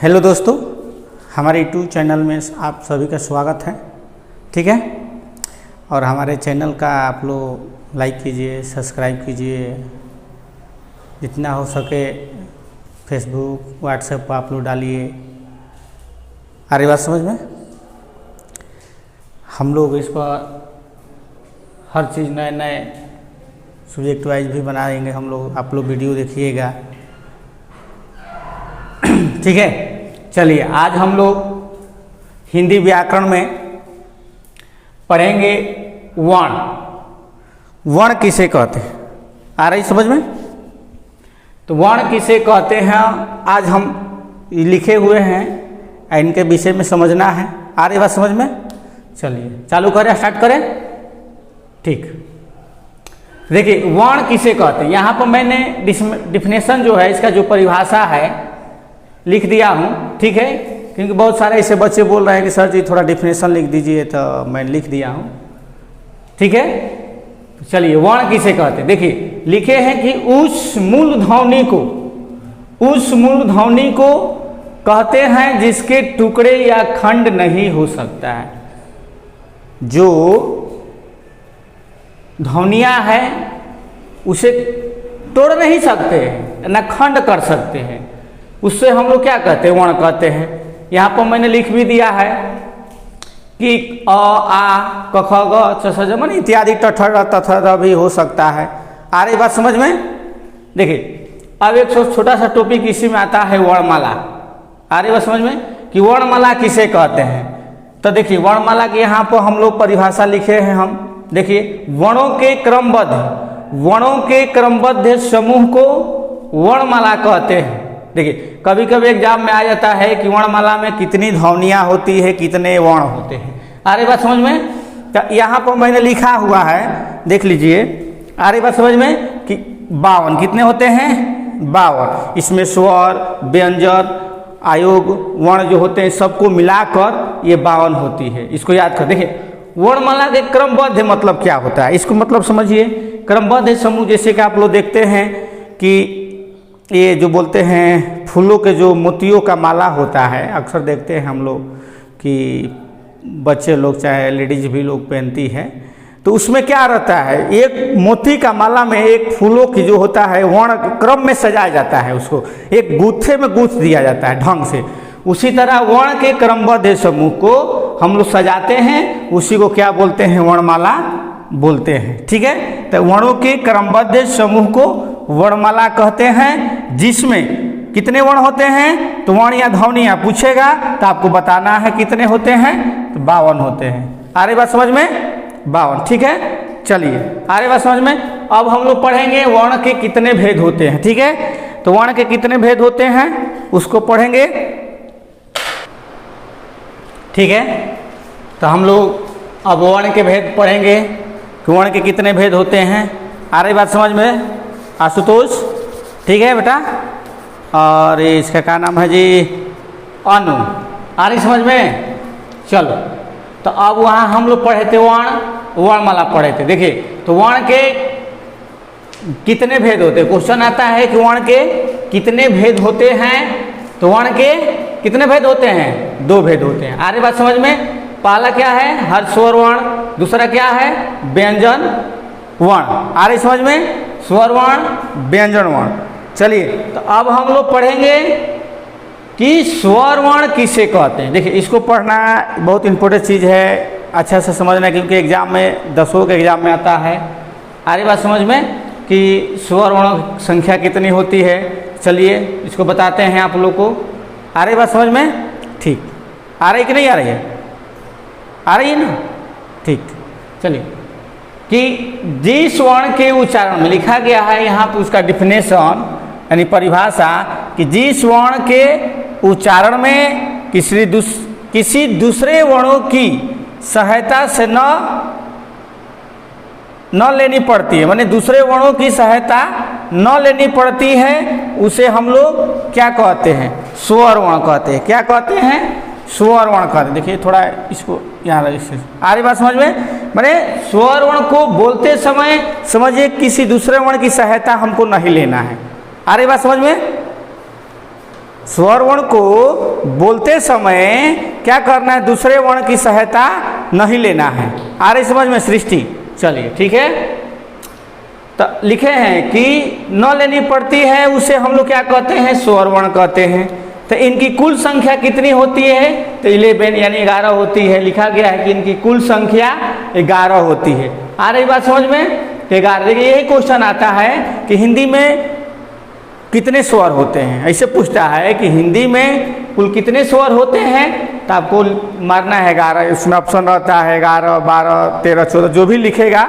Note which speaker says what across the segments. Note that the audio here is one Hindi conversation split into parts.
Speaker 1: हेलो दोस्तों, हमारे यूट्यूब चैनल में आप सभी का स्वागत है। ठीक है, और हमारे चैनल का आप लोग लाइक कीजिए, सब्सक्राइब कीजिए, जितना हो सके फेसबुक व्हाट्सएप पर आप लोग डालिए। आ रही बात समझ में? हम लोग इस पर हर चीज़ नए नए सब्जेक्ट वाइज भी बनाएंगे हम लोग, आप लोग वीडियो देखिएगा। ठीक है, चलिए आज हम लोग हिंदी व्याकरण में पढ़ेंगे वर्ण। वर्ण किसे कहते हैं, आ रही समझ में? तो वर्ण किसे कहते हैं आज हम लिखे हुए हैं, इनके विषय में समझना है। आ रही बात समझ में? चलिए चालू करें, स्टार्ट करें। ठीक, देखिए वर्ण किसे कहते हैं। यहाँ पर मैंने डिफिनेशन जो है, इसका जो परिभाषा है लिख दिया हूँ। ठीक है, क्योंकि बहुत सारे ऐसे बच्चे बोल रहे हैं कि सर जी थोड़ा डिफिनेशन लिख दीजिए, तो मैं लिख दिया हूँ। ठीक है, तो चलिए वर्ण किसे कहते हैं। देखिए लिखे हैं कि उस मूल ध्वनि को कहते हैं जिसके टुकड़े या खंड नहीं हो सकता है। जो ध्वनियाँ हैं उसे तोड़ नहीं सकते हैं, न खंड कर सकते हैं, उससे हम लोग क्या कहते हैं, वर्ण कहते हैं। यहाँ पर मैंने लिख भी दिया है कि अ आ क ख ग च छ ज म इत्यादि ट ठ र त थ र भी हो सकता है। आ रही बात समझ में? देखिए अब एक छोटा सा टॉपिक इसी में आता है, वर्णमाला। आ रही बात समझ में कि वर्णमाला किसे कहते हैं। तो देखिए वर्णमाला की यहाँ पर हम लोग परिभाषा लिखे हैं हम। देखिए वर्णों के क्रमबद्ध समूह को वर्णमाला कहते हैं। देखिए कभी कभी एग्जाम में आ जाता है कि वर्णमाला में कितनी ध्वनियाँ होती है, कितने वर्ण होते हैं। आ रही बात समझ में? तो यहाँ पर मैंने लिखा हुआ है, देख लीजिए। आ रही बात समझ में कि 52 कितने होते हैं, 52। इसमें स्वर, व्यंजन, आयोग, वर्ण जो होते हैं सबको मिलाकर ये 52 होती है। इसको याद कर। देखिए वर्णमाला के क्रमबद्ध मतलब क्या होता है, इसको मतलब समझिए। क्रमबद्ध समूह जैसे कि आप लोग देखते हैं कि ये जो बोलते हैं फूलों के जो मोतियों का माला होता है, अक्सर देखते हैं हम लोग कि बच्चे लोग चाहे लेडीज भी लोग पहनती है। तो उसमें क्या रहता है, एक मोती का माला में एक फूलों की जो होता है वर्ण क्रम में सजाया जाता है, उसको एक गूथे में गूंथ दिया जाता है ढंग से। उसी तरह वर्ण के क्रमबद्ध समूह को हम लोग सजाते हैं, उसी को क्या बोलते हैं, वर्णमाला बोलते हैं। ठीक है, तो वर्णों के क्रमबद्ध समूह को वर्णमाला कहते हैं, जिसमें कितने वर्ण होते हैं। तो वर्ण या ध्वनियाँ पूछेगा तो आपको बताना है कितने होते हैं, तो 52 होते हैं। आ रही बात समझ में? 52। ठीक है, चलिए आ रही बात समझ में। अब हम लोग पढ़ेंगे वर्ण के कितने भेद होते हैं। ठीक है, तो वर्ण के कितने भेद होते हैं उसको पढ़ेंगे। ठीक है, तो हम लोग अब वर्ण के भेद पढ़ेंगे कि वर्ण के कितने भेद होते हैं। आ रही बात समझ में आशुतोष? ठीक है बेटा, और इसका क्या नाम है जी, अनु। आ रही समझ में? चलो, तो अब वहाँ हम लोग पढ़े थे वर्णमाला पढ़े थे। देखिए तो वर्ण के कितने भेद होते हैं, क्वेश्चन आता है कि वर्ण के कितने भेद होते हैं। तो वर्ण के कितने भेद होते हैं, 2 भेद होते हैं। आ रही बात समझ में? पहला क्या है, हर स्वर वर्ण, दूसरा क्या है, व्यंजन वर्ण। आ रही समझ में? स्वर वर्ण, व्यंजन वर्ण। चलिए तो अब हम लोग पढ़ेंगे कि स्वर वर्ण किसे कहते हैं। देखिए इसको पढ़ना बहुत इंपॉर्टेंट चीज़ है, अच्छा से समझना, क्योंकि एग्जाम में 10 के एग्जाम में आता है। आ रही बात समझ में कि स्वर वर्ण संख्या कितनी होती है। चलिए इसको बताते हैं आप लोग को। आ रही बात समझ में? ठीक, आ रही कि नहीं आ रही है? आ रही है ना? ठीक, चलिए कि जिस वर्ण के उच्चारण में लिखा गया है यहाँ पर उसका डिफिनेशन यानी परिभाषा, कि जिस वर्ण के उच्चारण में किसी दूसरे वर्णों की सहायता से न लेनी पड़ती है, माने दूसरे वर्णों की सहायता न लेनी पड़ती है, उसे हम लोग क्या कहते हैं, स्वर वर्ण कहते हैं। क्या कहते हैं, स्वर वर्ण कहते हैं। देखिए थोड़ा इसको यहाँ रखिए। आ रही बात समझ में? माने स्वर वर्ण को बोलते समय समझिए किसी दूसरे वर्ण की सहायता हमको नहीं लेना है। आ रही बात समझ में? स्वर वर्ण को बोलते समय क्या करना है, दूसरे वर्ण की सहायता नहीं लेना है। आ रही समझ में सृष्टि? चलिए ठीक है, तो लिखे हैं कि न लेनी पड़ती है, उसे हम लोग क्या कहते हैं, स्वर वर्ण कहते हैं। तो इनकी कुल संख्या कितनी होती है, तो 11 यानी 11 होती है। लिखा गया है कि इनकी कुल संख्या 11 होती है। आ रही बात समझ में? 11। देखिए यही क्वेश्चन आता है कि हिंदी में कितने स्वर होते हैं, ऐसे पूछता है कि हिंदी में कुल कितने स्वर होते हैं, तो आपको मारना है 11। इसमें ऑप्शन रहता है 11, 12, 13, 14, जो भी लिखेगा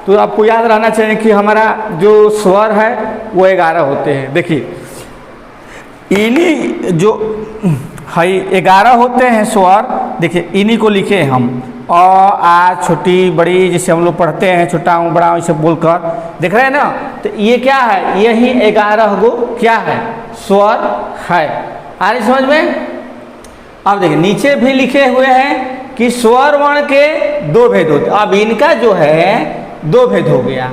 Speaker 1: तो आपको याद रहना चाहिए कि हमारा जो स्वर है वो 11 होते हैं। देखिए इन्हीं जो है 11 होते हैं स्वर, देखिए इन्हीं को लिखे हम अ आ छोटी बड़ी, जिसे हम लोग पढ़ते हैं छोटा हूँ बड़ा हूँ इसे बोलकर, देख रहे हैं ना। तो ये क्या है, यही 11 गो क्या है, स्वर है। आ रही समझ में? अब देखिए नीचे भी लिखे हुए हैं कि स्वर वर्ण के 2 भेद होते। अब इनका जो है 2 भेद हो गया,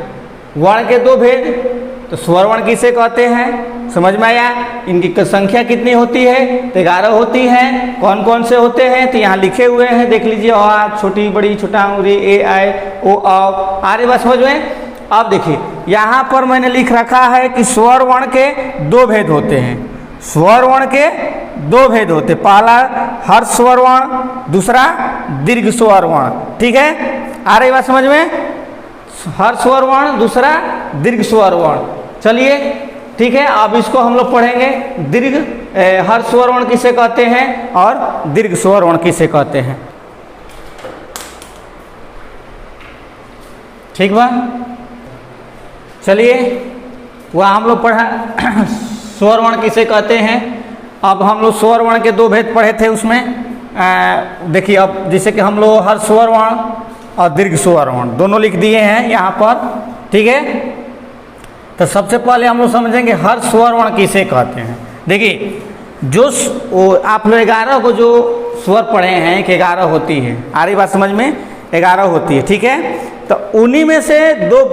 Speaker 1: वर्ण के 2 भेद। तो स्वर वर्ण किसे कहते हैं, समझ में आया? इनकी संख्या कितनी होती है, तो 11 होती है। कौन कौन से होते हैं, तो यहाँ लिखे हुए हैं, देख लीजिए। आ छोटी बड़ी छोटा रे ए आई ओ आ। आ रही बात समझ में? अब देखिए यहाँ पर मैंने लिख रखा है कि स्वर वर्ण के 2 भेद होते हैं। स्वर वर्ण के 2 भेद होते, पहला हर्ष स्वर वर्ण, दूसरा दीर्घ स्वर वर्ण। ठीक है, आ रही बात समझ में? हर्ष स्वर वर्ण, दूसरा दीर्घ स्वर वर्ण। चलिए ठीक है, अब इसको हम लोग पढ़ेंगे। दीर्घ हर्ष स्वर वर्ण किसे कहते हैं और दीर्घ स्वर वर्ण किसे कहते हैं। ठीक बा, चलिए वह हम लोग पढ़ा स्वर वर्ण किसे कहते हैं। अब हम लोग स्वर वर्ण के 2 भेद पढ़े थे, उसमें देखिए अब जैसे कि हम लोग हर्ष स्वर वर्ण और दीर्घ स्वर वर्ण दोनों लिख दिए हैं यहाँ पर। ठीक है, तो सबसे पहले हम लोग समझेंगे हर्ष स्वर वर्ण किसे कहते हैं। देखिए जो आप लोग 11 को जो स्वर पढ़े हैं कि 11 होती है, आ रही बात समझ में? 11 होती है। ठीक है, तो उन्हीं में से 2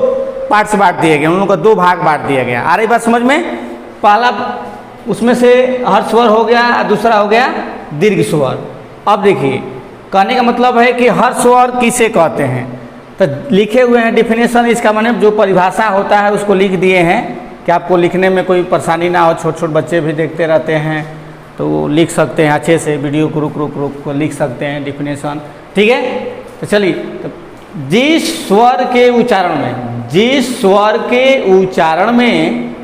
Speaker 1: पार्ट्स बांट दिए गए, उन लोगों को 2 भाग बांट दिया गया। आ रही बात समझ में? पहला उसमें से हर्ष स्वर हो गया, दूसरा हो गया दीर्घ स्वर। अब देखिए कहने का मतलब है कि हर्ष स्वर किसे कहते हैं, तो लिखे हुए हैं डिफिनेशन। इसका माने जो परिभाषा होता है उसको लिख दिए हैं कि आपको लिखने में कोई परेशानी ना हो। छोटे छोटे बच्चे भी देखते रहते हैं तो वो लिख सकते हैं अच्छे से, वीडियो को रुक को लिख सकते हैं डिफिनेशन। ठीक है, तो चलिए, तो जिस स्वर के उच्चारण में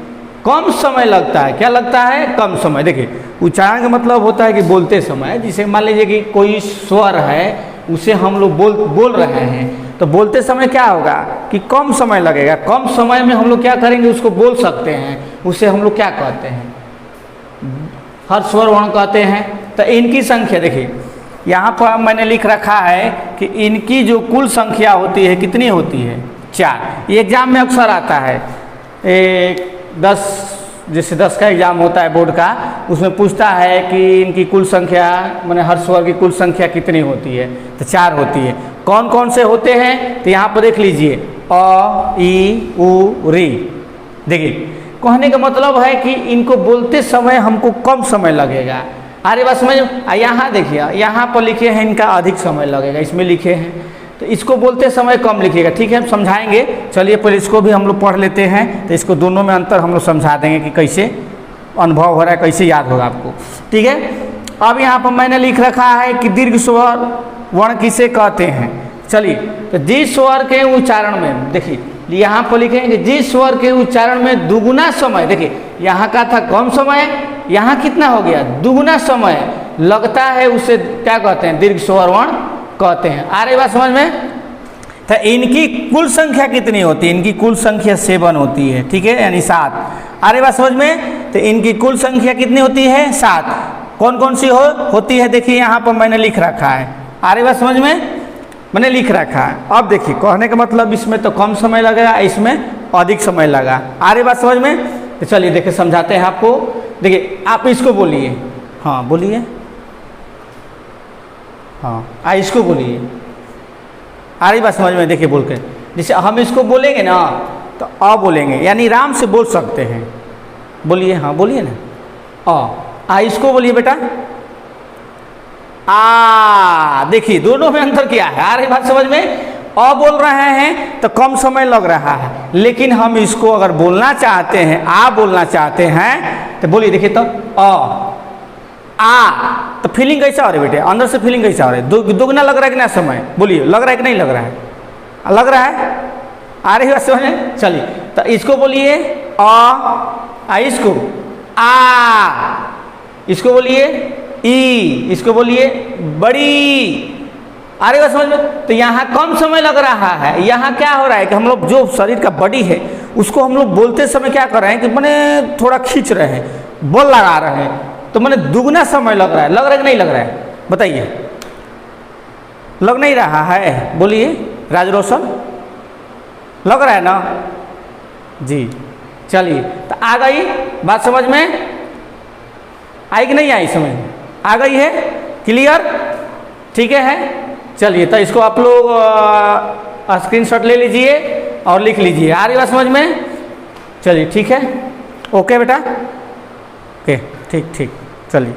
Speaker 1: कम समय लगता है, क्या लगता है, कम समय। देखिए उच्चारण का मतलब होता है कि बोलते समय, जिसे मान लीजिए कि कोई स्वर है उसे हम लोग बोल रहे हैं, तो बोलते समय क्या होगा कि कम समय लगेगा। कम समय में हम लोग क्या करेंगे, उसको बोल सकते हैं, उसे हम लोग क्या कहते हैं, हर्ष स्वर वर्ण कहते हैं। तो इनकी संख्या देखिए यहाँ पर मैंने लिख रखा है कि इनकी जो कुल संख्या होती है कितनी होती है, 4। ये एग्जाम में अक्सर आता है, 10 जैसे 10 का एग्जाम होता है बोर्ड का, उसमें पूछता है कि इनकी कुल संख्या माने हर स्वर की कुल संख्या कितनी होती है, तो 4 होती है। कौन कौन से होते हैं, तो यहाँ पर देख लीजिए अ ई उ री। देखिए कहने का मतलब है कि इनको बोलते समय हमको कम समय लगेगा। अरे बात समझ, यहाँ देखिए यहाँ पर लिखे हैं इनका अधिक समय लगेगा, इसमें लिखे हैं, तो इसको बोलते समय कम लिखिएगा। ठीक है, हम समझाएंगे। चलिए पहले इसको भी हम लोग पढ़ लेते हैं, तो इसको दोनों में अंतर हम लोग समझा देंगे कि कैसे अनुभव हो रहा है, कैसे याद होगा आपको। ठीक है, अब यहाँ पर मैंने लिख रखा है कि दीर्घ स्वर वर्ण किसे कहते हैं। चलिए, तो जिस स्वर के उच्चारण में, देखिए यहाँ पर लिखेंगे जिस स्वर के उच्चारण में दुगुना समय, देखिए यहाँ का था कम समय, यहाँ कितना हो गया, दुगुना समय लगता है, उसे क्या कहते हैं, दीर्घ स्वर वर्ण कहते हैं। आ रही बात समझ में? तो इनकी कुल संख्या कितनी होती है, इनकी कुल संख्या 7 होती है। ठीक है, यानी 7। आ रही बात समझ में? तो इनकी कुल संख्या कितनी होती है, 7। कौन कौन सी होती है, देखिए यहाँ पर मैंने लिख रखा है। आ रही बात समझ में? मैंने लिख रखा है। अब देखिए कहने का मतलब इसमें तो कम समय लगेगा, इसमें अधिक समय लगा। आ रही बात समझ में? तो चलिए देखिए समझाते हैं आपको। देखिए आप इसको बोलिए, हाँ बोलिए, हाँ इसको बोलिए। आ रही बात समझ में? देखिए बोल के, जैसे हम इसको बोलेंगे ना तो अ बोलेंगे, यानी आराम से बोल सकते हैं। बोलिए, हाँ बोलिए ना, इसको बोलिए बेटा आ। देखिए दोनों में अंतर क्या है, आ रही बात समझ में। अ बोल रहे हैं तो कम समय लग रहा है, लेकिन हम इसको अगर बोलना चाहते हैं, आ बोलना चाहते हैं, तो बोलिए देखिए तो आ। तो फीलिंग कैसा हो रही है बेटे, अंदर से फीलिंग कैसा हो रहा है, दुगना लग रहा है कि ना समय, बोलिए लग रहा है कि नहीं लग रहा है, लग रहा है, आ रही बात समझ में। चलिए तो इसको बोलिए इसको आ, इसको बोलिए ई, इसको बोलिए बड़ी। आ रही बात समझ में। तो यहाँ कम समय लग रहा है, यहाँ क्या हो रहा है कि हम लोग जो शरीर का बॉडी है उसको हम लोग बोलते समय क्या कर रहे हैं कि मैंने थोड़ा खींच रहे हैं, बल लगा रहे हैं, तो मैंने दुगना समय लग रहा है। लग रहा है कि नहीं लग रहा है, बताइए। लग नहीं रहा है, बोलिए राज रोशन, लग रहा है ना जी। चलिए तो आ गई बात समझ में, आई कि नहीं आई समझ, आ गई है, क्लियर, ठीक है। चलिए तो इसको आप लोग स्क्रीनशॉट ले लीजिए और लिख लीजिए। आ रही बात समझ में। चलिए ठीक है, ओके बेटा, ओके, ठीक ठीक, चलिए।